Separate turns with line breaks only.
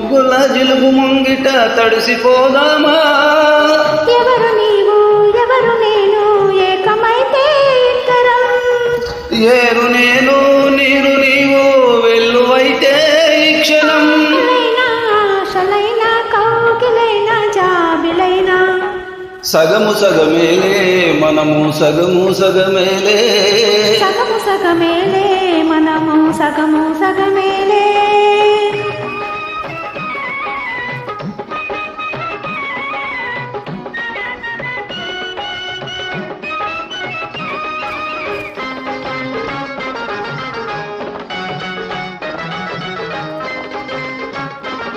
ముగ్గుల జిలుగు ముంగిట తడిసిపోదామా
ఎవరు నీవు ఎవరు నేను ఏకమైతే ఇద్దరం
ఏరు నేను నీరు నీవు వెల్లువైతే ఈ క్షణం
ఆశలైనా కౌగిలైనా జాబిలైనా
సగము సగమేలే మనము సగము సగమేలే
సగము సగమేలే మనము సగము సగమేలే